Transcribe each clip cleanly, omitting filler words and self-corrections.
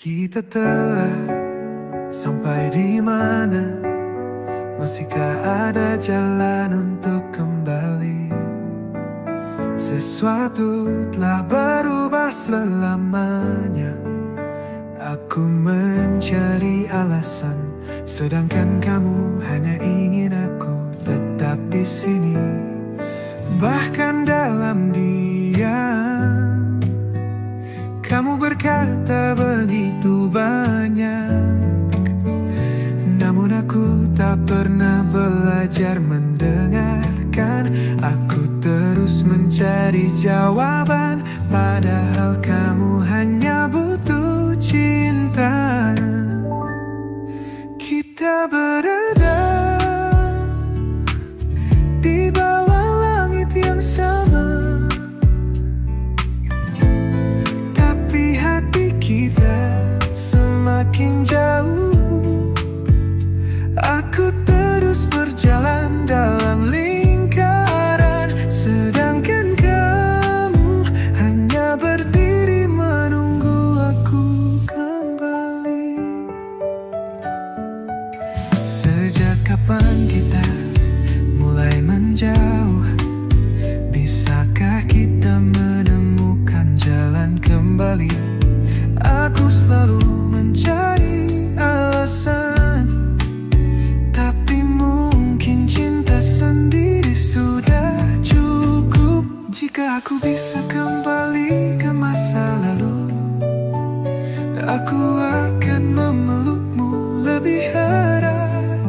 Kita telah sampai di mana? Masihkah ada jalan untuk kembali? Sesuatu telah berubah selamanya. Aku mencari alasan, sedangkan kamu hanya ingin aku tetap di sini. Bahkan dalam diam, kamu berkata begitu banyak, namun aku tak pernah belajar mendengarkan. Aku terus mencari jawaban, padahal kamu hanya butuh cinta. Kita berada di bawah langit yang sama, tapi hati kita semakin jauh. Aku terus berjalan dalam lingkaran, sedangkan kamu hanya berdiri menunggu aku kembali. Sejak kapan kita mulai menjauh? Bisakah kita menemukan jalan kembali? Aku selalu mencari alasan, tapi mungkin cinta sendiri sudah cukup. Jika aku bisa kembali ke masa lalu, aku akan memelukmu lebih erat.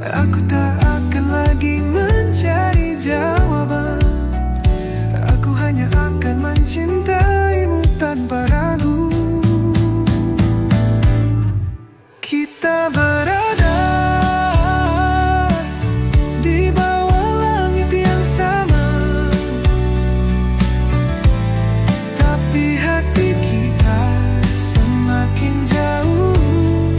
Aku tak akan lagi mencari jawaban, aku hanya akan mencintaimu tanpa ragu. Kita berada di bawah langit yang sama, tapi hati kita semakin jauh.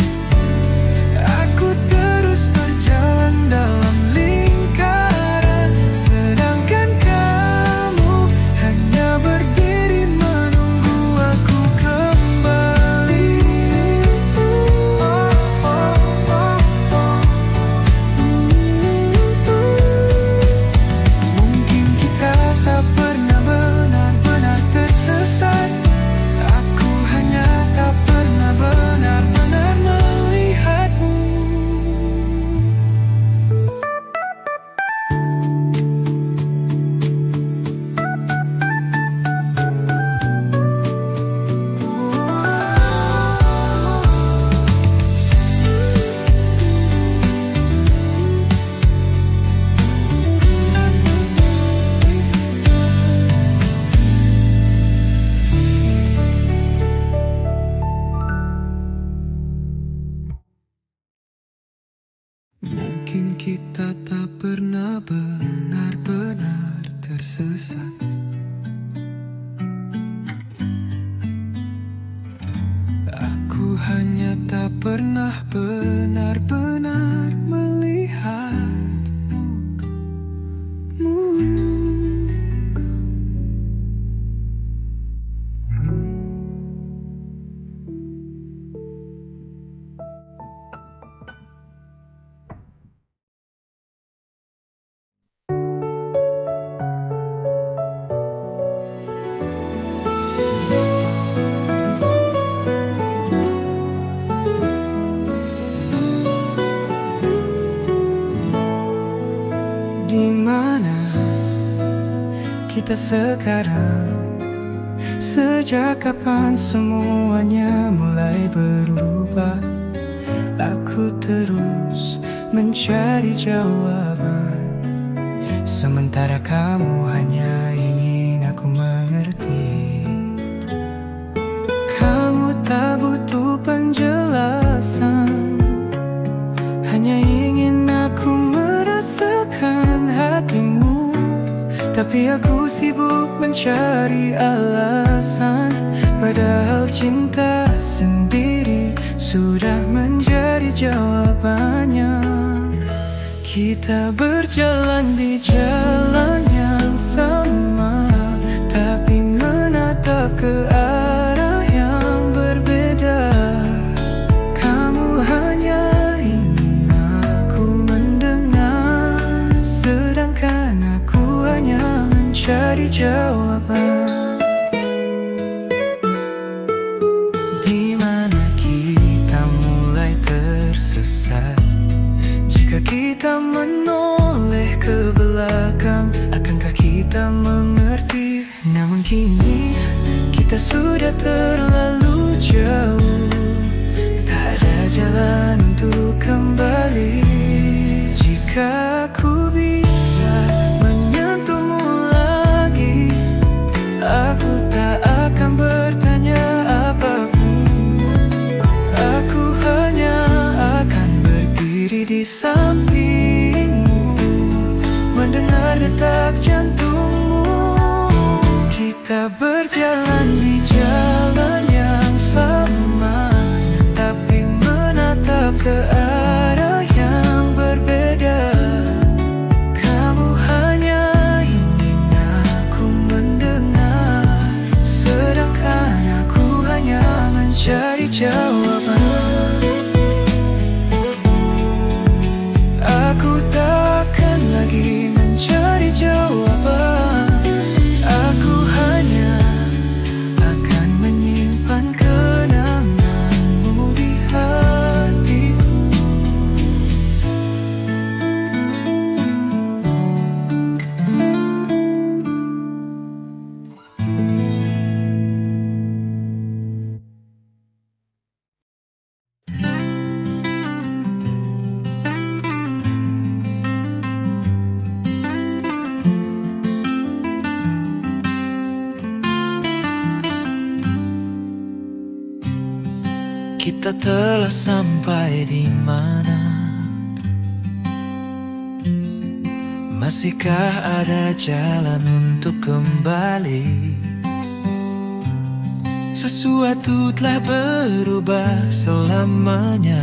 Aku terus berjalan dalam lingkaran, sedangkan kamu hanya berdiri menunggu aku kembali. Mungkin kita tak pernah benar-benar tersesat. Aku hanya tak pernah benar-benar melihatmu. Mungkin kita tak pernah benar-benar tersesat. Aku hanya tak pernah benar-benar melihatmu. Di mana kita sekarang? Sejak kapan semuanya mulai berubah? Aku terus mencari jawaban, sementara kamu hanya ingin aku mengerti. Kamu tak butuh penjelasan, hanya ingin aku merasakan hatimu. Tapi aku sibuk mencari alasan, padahal cinta sendiri sudah menjadi jawabannya. Kita berjalan di jalan yang sama, tapi menatap ke arah yang berbeda. rasa. Jika kita menoleh ke belakang, akankah kita mengerti? Namun kini kita sudah terlalu jauh, tak ada jalan untuk kembali. Jika aku bisa menyentuhmu lagi, aku tak akan bertanya apapun. Aku hanya akan berdiri di sampingmu, mendengar detak jantungmu. Kita berjalan di jalan yang sama, tapi menatap ke arah yang berbeda. Kamu hanya ingin aku mendengar, sedangkan aku hanya mencari jawaban. Aku takkan lagi mencari jawaban. Aku hanya akan menyimpan kenanganmu di hatiku. Kita telah sampai di mana? Masihkah ada jalan untuk kembali? Sesuatu telah berubah selamanya.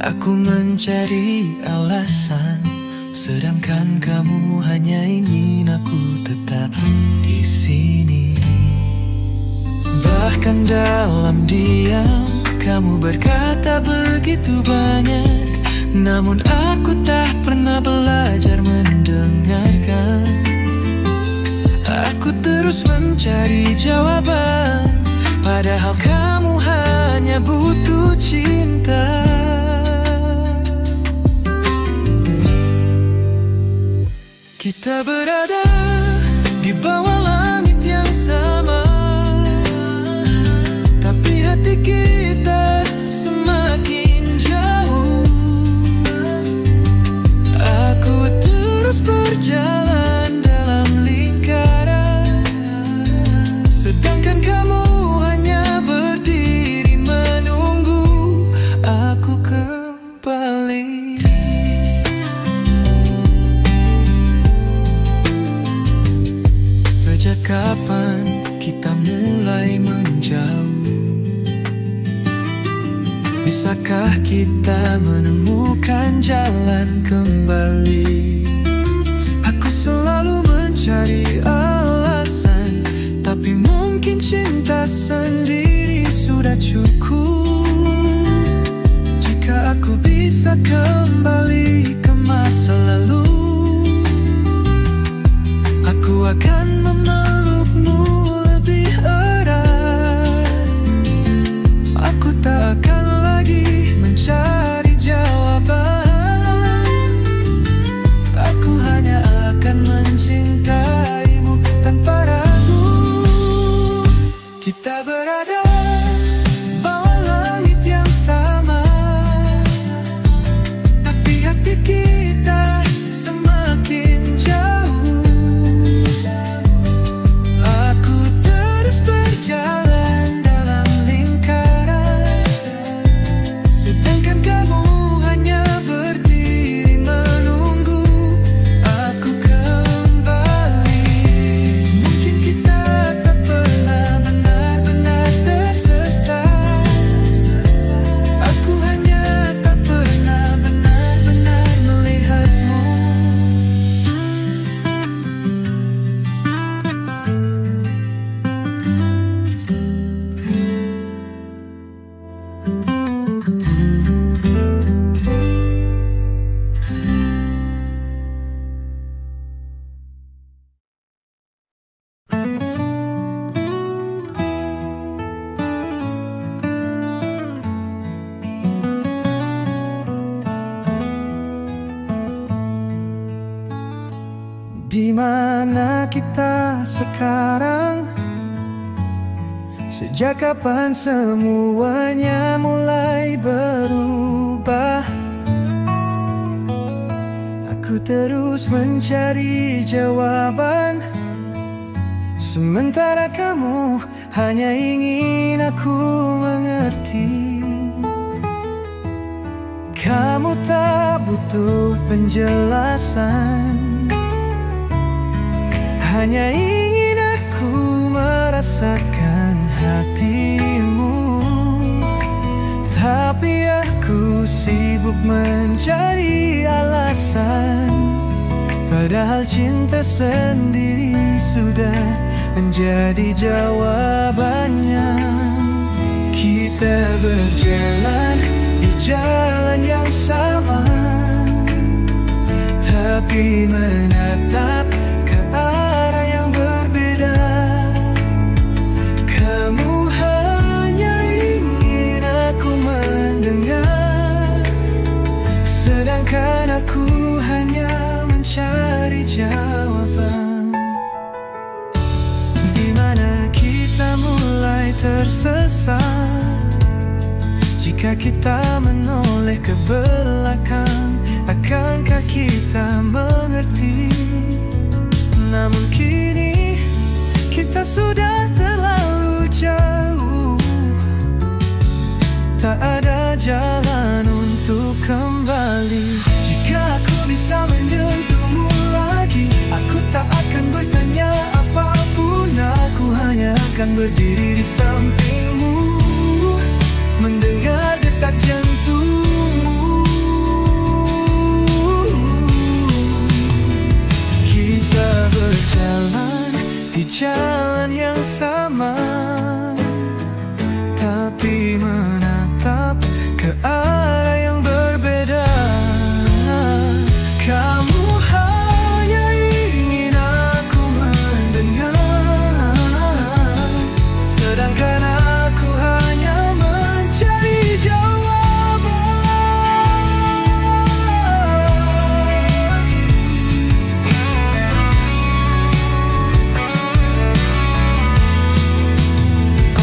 Aku mencari alasan, sedangkan kamu hanya ingin aku tetap di sini. Bahkan dalam diam, kamu berkata begitu banyak, namun aku tak pernah belajar mendengarkan. Aku terus mencari jawaban, padahal kamu hanya butuh cinta. Kita berada di bawah langit yang sama, tapi hati kita semakin jauh. Aku terus berjalan dalam lingkaran, sedangkan kamu hanya berdiri menunggu aku kembali. Sejak kapan kita mulai menjauh? Bisakah kita menemukan jalan kembali? Aku selalu mencari alasan, tapi mungkin cinta sendiri sudah cukup. Jika aku bisa kembali ke masa lalu, aku akan memelukmu lebih erat. Aku tak akan lagi mencari jawaban. Aku hanya akan mencintaimu tanpa ragu. Kita berada bawah langit yang sama, tapi hati kita semakin jauh. Aku terus berjalan dalam lingkaran, sedangkan kamu hanya berdiri menunggu aku kembali. Mungkin kita tak pernah benar-benar tersesat. Aku hanya tak pernah benar-benar melihatmu. mana kita sekarang? Sejak kapan semuanya mulai berubah? Aku terus mencari jawaban, sementara kamu hanya ingin aku mengerti. Kamu tak butuh penjelasan, hanya ingin aku merasakan hatimu. Tapi aku sibuk mencari alasan, padahal cinta sendiri sudah menjadi jawabannya. Kita berjalan di jalan yang sama, tapi menatap ke arah yang berbeda. Kamu hanya ingin aku mendengar, sedangkan aku hanya mencari jawaban. Di mana kita mulai tersesat? Jika kita menoleh ke belakang, akankah kita mengerti? Namun kini kita sudah terlalu jauh, tak ada jalan untuk kembali. Jika aku bisa menyentuhmu lagi, aku tak akan bertanya apapun. Aku hanya akan berdiri di sampingmu, mendengar detak jantungmu. Kita berjalan di jalan yang sama, tapi menatap ke arah yang berbeda. Kamu hanya ingin aku mendengar, sedangkan aku hanya mencari jawaban.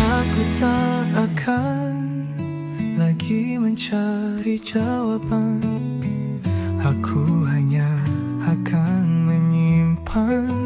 Aku tak akan lagi mencari jawaban, aku hanya akan menyimpan